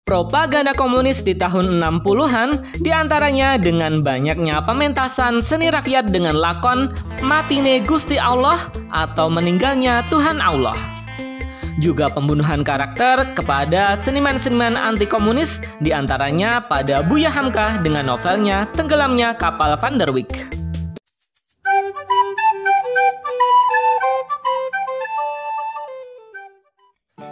Propaganda komunis di tahun 60-an diantaranya dengan banyaknya pementasan seni rakyat dengan lakon Matine Gusti Allah atau meninggalnya Tuhan Allah. Juga pembunuhan karakter kepada seniman-seniman anti-komunis diantaranya pada Buya Hamka dengan novelnya Tenggelamnya Kapal Van der Wijk.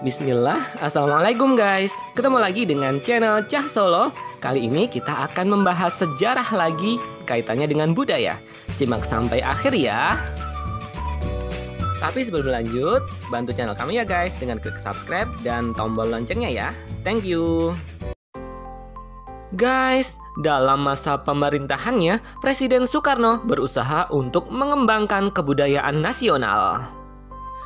Bismillah, assalamualaikum guys. Ketemu lagi dengan channel Cah Solo. Kali ini kita akan membahas sejarah lagi kaitannya dengan budaya. Simak sampai akhir ya. Tapi sebelum lanjut, bantu channel kami ya guys dengan klik subscribe dan tombol loncengnya ya. Thank you. Guys, dalam masa pemerintahannya, Presiden Soekarno berusaha untuk mengembangkan kebudayaan nasional.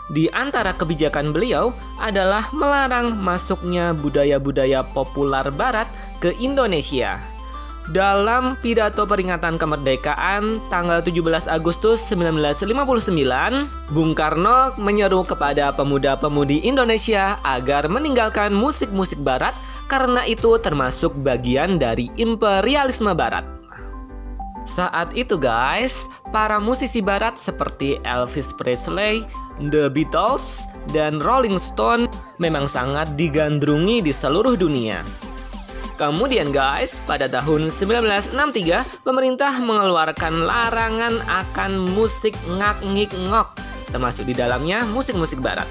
Di antara kebijakan beliau adalah melarang masuknya budaya-budaya populer barat ke Indonesia. Dalam pidato peringatan kemerdekaan tanggal 17 Agustus 1959, Bung Karno menyeru kepada pemuda-pemudi Indonesia agar meninggalkan musik-musik barat karena itu termasuk bagian dari imperialisme barat. Saat itu guys, para musisi barat seperti Elvis Presley, The Beatles, dan Rolling Stone memang sangat digandrungi di seluruh dunia. Kemudian guys, pada tahun 1963, pemerintah mengeluarkan larangan akan musik ngak-ngik-ngok, termasuk di dalamnya musik-musik barat.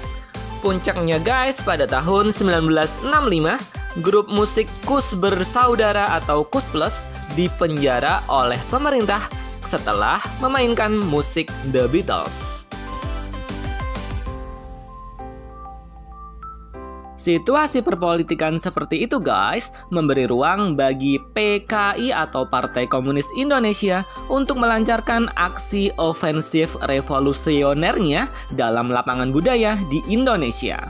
Puncaknya guys, pada tahun 1965, grup musik Kus Bersaudara atau Kus Plus dipenjara oleh pemerintah setelah memainkan musik The Beatles. Situasi perpolitikan seperti itu guys memberi ruang bagi PKI atau Partai Komunis Indonesia untuk melancarkan aksi ofensif revolusionernya dalam lapangan budaya di Indonesia.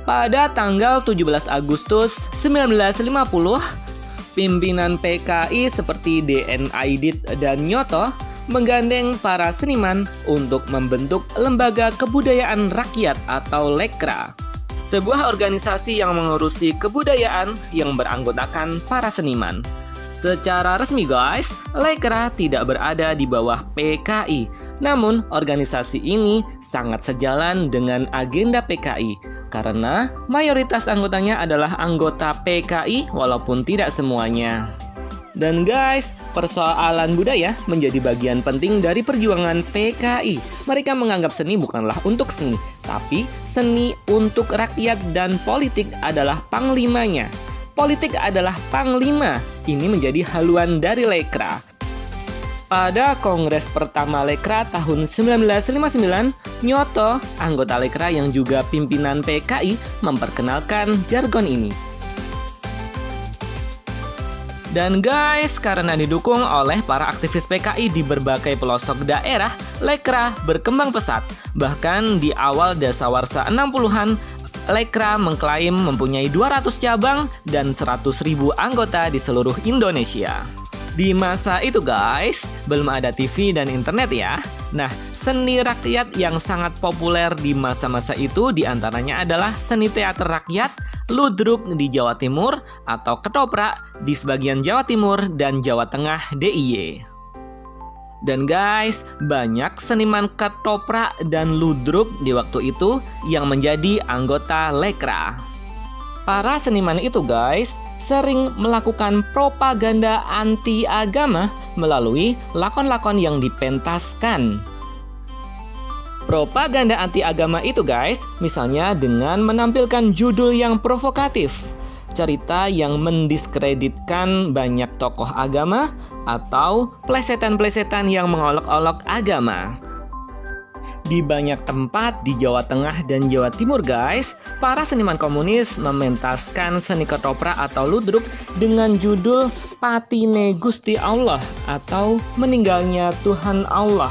Pada tanggal 17 Agustus 1950, pimpinan PKI seperti DN Aidit dan Nyoto menggandeng para seniman untuk membentuk Lembaga Kebudayaan Rakyat atau Lekra, sebuah organisasi yang mengurusi kebudayaan yang beranggotakan para seniman. Secara resmi guys, Lekra tidak berada di bawah PKI. Namun, organisasi ini sangat sejalan dengan agenda PKI karena mayoritas anggotanya adalah anggota PKI walaupun tidak semuanya. Dan guys, persoalan budaya menjadi bagian penting dari perjuangan PKI. Mereka menganggap seni bukanlah untuk seni, tapi seni untuk rakyat dan politik adalah panglimanya. Politik adalah panglima. Ini menjadi haluan dari Lekra. Pada kongres pertama Lekra tahun 1959, Nyoto, anggota Lekra yang juga pimpinan PKI, memperkenalkan jargon ini. Dan guys, karena didukung oleh para aktivis PKI di berbagai pelosok daerah, Lekra berkembang pesat. Bahkan di awal dasawarsa 60-an, Lekra mengklaim mempunyai 200 cabang dan 100.000 anggota di seluruh Indonesia. Di masa itu guys, belum ada TV dan internet ya. Nah, seni rakyat yang sangat populer di masa-masa itu diantaranya adalah seni teater rakyat, ludruk di Jawa Timur atau ketoprak di sebagian Jawa Timur dan Jawa Tengah DIY. Dan guys, banyak seniman ketoprak dan ludruk di waktu itu yang menjadi anggota Lekra. Para seniman itu guys sering melakukan propaganda anti-agama melalui lakon-lakon yang dipentaskan. Propaganda anti-agama itu guys, misalnya dengan menampilkan judul yang provokatif, cerita yang mendiskreditkan banyak tokoh agama, atau plesetan-plesetan yang mengolok-olok agama. Di banyak tempat di Jawa Tengah dan Jawa Timur guys, para seniman komunis mementaskan seni ketoprak atau ludruk dengan judul Patine Gusti Allah atau meninggalnya Tuhan Allah,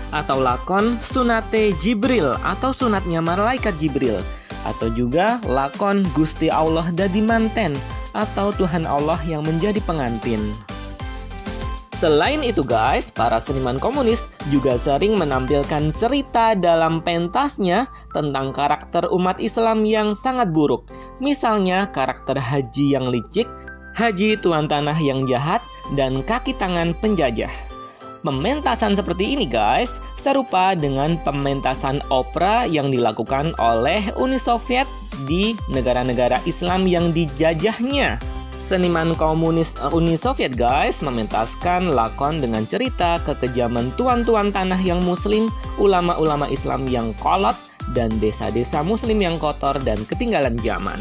atau lakon Sunate Jibril atau sunatnya malaikat Jibril, atau juga lakon Gusti Allah Dadi Manten atau Tuhan Allah yang menjadi pengantin. Selain itu guys, para seniman komunis juga sering menampilkan cerita dalam pentasnya tentang karakter umat Islam yang sangat buruk. Misalnya karakter Haji yang licik, Haji tuan tanah yang jahat, dan kaki tangan penjajah. Pementasan seperti ini guys, serupa dengan pementasan opera yang dilakukan oleh Uni Soviet di negara-negara Islam yang dijajahnya. Seniman komunis Uni Soviet guys mementaskan lakon dengan cerita kekejaman tuan-tuan tanah yang muslim, ulama-ulama Islam yang kolot, dan desa-desa muslim yang kotor dan ketinggalan zaman.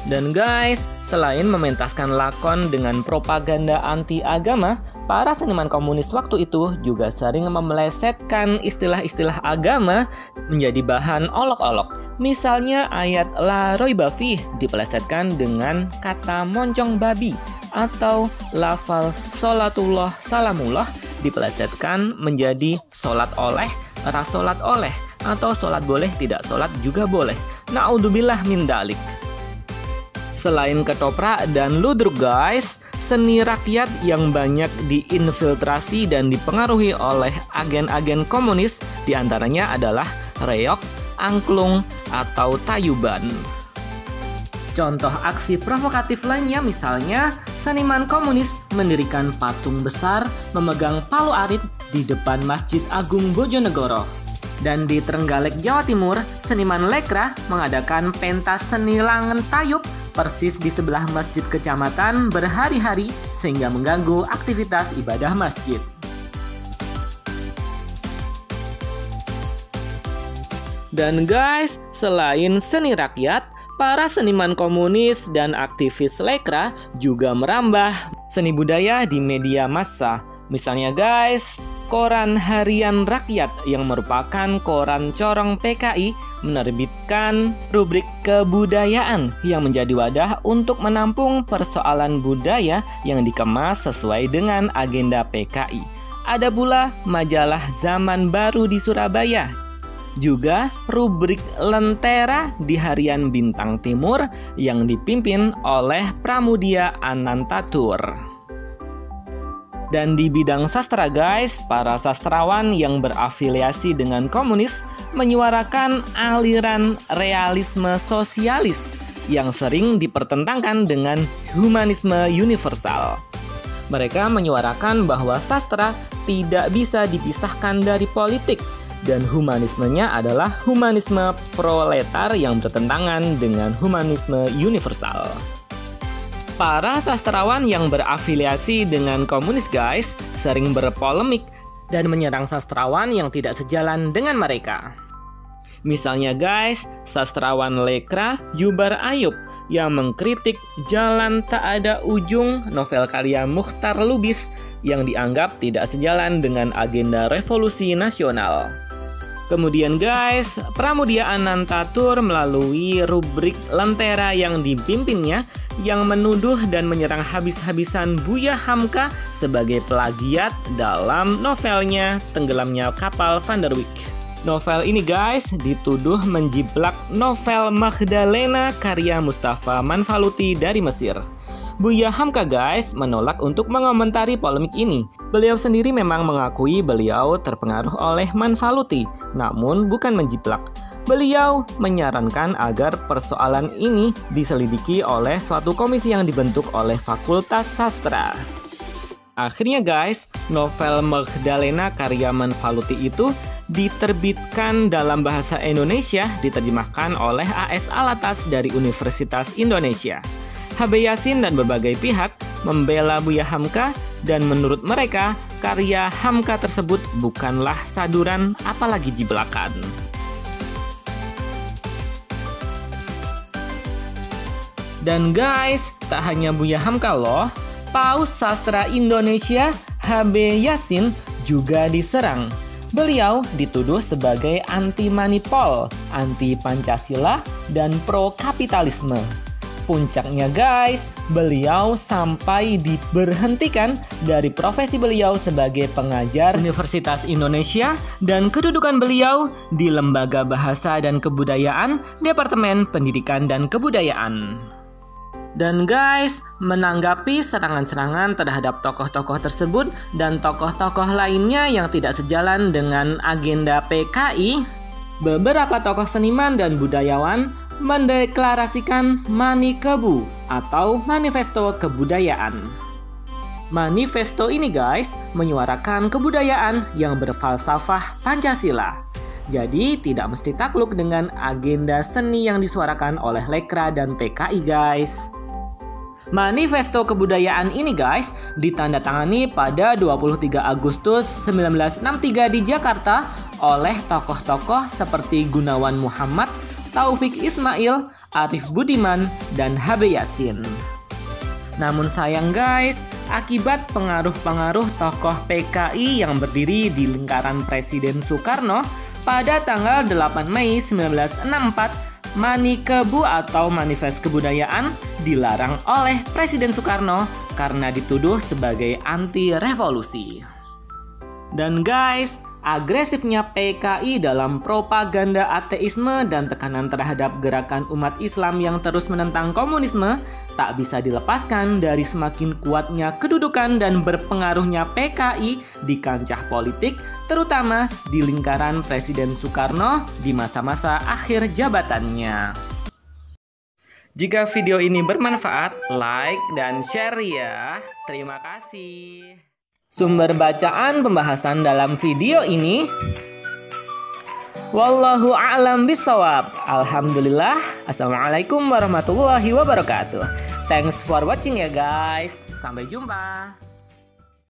Dan guys, selain mementaskan lakon dengan propaganda anti-agama, para seniman komunis waktu itu juga sering memelesetkan istilah-istilah agama menjadi bahan olok-olok. Misalnya ayat La Roiba Fih dipelesetkan dengan kata moncong babi, atau lafal sholatullah salamullah dipelesetkan menjadi sholat oleh, rasolat oleh, atau sholat boleh tidak sholat juga boleh. Na'udzubillah min dalik. Selain ketoprak dan ludruk guys, seni rakyat yang banyak diinfiltrasi dan dipengaruhi oleh agen-agen komunis diantaranya adalah reok, angklung, atau tayuban. Contoh aksi provokatif lainnya misalnya seniman komunis mendirikan patung besar memegang palu arit di depan Masjid Agung Bojonegoro. Dan di Trenggalek, Jawa Timur, seniman Lekra mengadakan pentas seni langen tayub persis di sebelah masjid kecamatan berhari-hari sehingga mengganggu aktivitas ibadah masjid. Dan guys, selain seni rakyat, para seniman komunis dan aktivis Lekra juga merambah seni budaya di media massa. Misalnya guys, Koran Harian Rakyat yang merupakan koran corong PKI menerbitkan rubrik kebudayaan yang menjadi wadah untuk menampung persoalan budaya yang dikemas sesuai dengan agenda PKI. Ada pula majalah Zaman Baru di Surabaya. Juga rubrik Lentera di Harian Bintang Timur yang dipimpin oleh Pramudia Anantatur. Dan di bidang sastra guys, para sastrawan yang berafiliasi dengan komunis menyuarakan aliran realisme sosialis yang sering dipertentangkan dengan humanisme universal. Mereka menyuarakan bahwa sastra tidak bisa dipisahkan dari politik dan humanismenya adalah humanisme proletar yang bertentangan dengan humanisme universal. Para sastrawan yang berafiliasi dengan komunis guys sering berpolemik dan menyerang sastrawan yang tidak sejalan dengan mereka. Misalnya guys, sastrawan Lekra Yubar Ayub yang mengkritik Jalan Tak Ada Ujung, novel karya Mukhtar Lubis yang dianggap tidak sejalan dengan agenda revolusi nasional. Kemudian guys, Pramudia Anantatur melalui rubrik Lentera yang dipimpinnya yang menuduh dan menyerang habis-habisan Buya Hamka sebagai plagiat dalam novelnya Tenggelamnya Kapal Van der Wijk. Novel ini guys dituduh menjiplak novel Magdalena karya Mustafa Manfaluti dari Mesir. Buya Hamka guys menolak untuk mengomentari polemik ini. Beliau sendiri memang mengakui beliau terpengaruh oleh Manfaluti, namun bukan menjiplak. Beliau menyarankan agar persoalan ini diselidiki oleh suatu komisi yang dibentuk oleh Fakultas Sastra. Akhirnya guys, novel Magdalena karya Manfaluti itu diterbitkan dalam bahasa Indonesia, diterjemahkan oleh AS Alatas dari Universitas Indonesia. HB Yasin dan berbagai pihak membela Buya Hamka dan menurut mereka karya Hamka tersebut bukanlah saduran apalagi jiblakan. Dan guys, tak hanya Buya Hamka loh, Paus Sastra Indonesia HB Yasin juga diserang. Beliau dituduh sebagai anti-manipol, anti-Pancasila, dan pro-kapitalisme. Puncaknya guys, beliau sampai diberhentikan dari profesi beliau sebagai pengajar Universitas Indonesia dan kedudukan beliau di Lembaga Bahasa dan Kebudayaan, Departemen Pendidikan dan Kebudayaan. Dan guys, menanggapi serangan-serangan terhadap tokoh-tokoh tersebut dan tokoh-tokoh lainnya yang tidak sejalan dengan agenda PKI, beberapa tokoh seniman dan budayawan mendeklarasikan Manikebu atau Manifesto Kebudayaan. Manifesto ini guys, menyuarakan kebudayaan yang berfalsafah Pancasila. Jadi tidak mesti takluk dengan agenda seni yang disuarakan oleh Lekra dan PKI guys. Manifesto Kebudayaan ini guys ditandatangani pada 23 Agustus 1963 di Jakarta oleh tokoh-tokoh seperti Gunawan Muhammad, Taufik Ismail, Arif Budiman, dan HB Yasin. Namun sayang guys, akibat pengaruh-pengaruh tokoh PKI yang berdiri di lingkaran Presiden Soekarno, pada tanggal 8 Mei 1964, Manikebu atau Manifest Kebudayaan dilarang oleh Presiden Soekarno karena dituduh sebagai anti-revolusi. Dan guys, agresifnya PKI dalam propaganda ateisme dan tekanan terhadap gerakan umat Islam yang terus menentang komunisme tak bisa dilepaskan dari semakin kuatnya kedudukan dan berpengaruhnya PKI di kancah politik, terutama di lingkaran Presiden Soekarno di masa-masa akhir jabatannya. Jika video ini bermanfaat, like dan share ya. Terima kasih. Sumber bacaan pembahasan dalam video ini: wallahu a'lam bishawab. Alhamdulillah. Assalamualaikum warahmatullahi wabarakatuh. Thanks for watching ya guys. Sampai jumpa.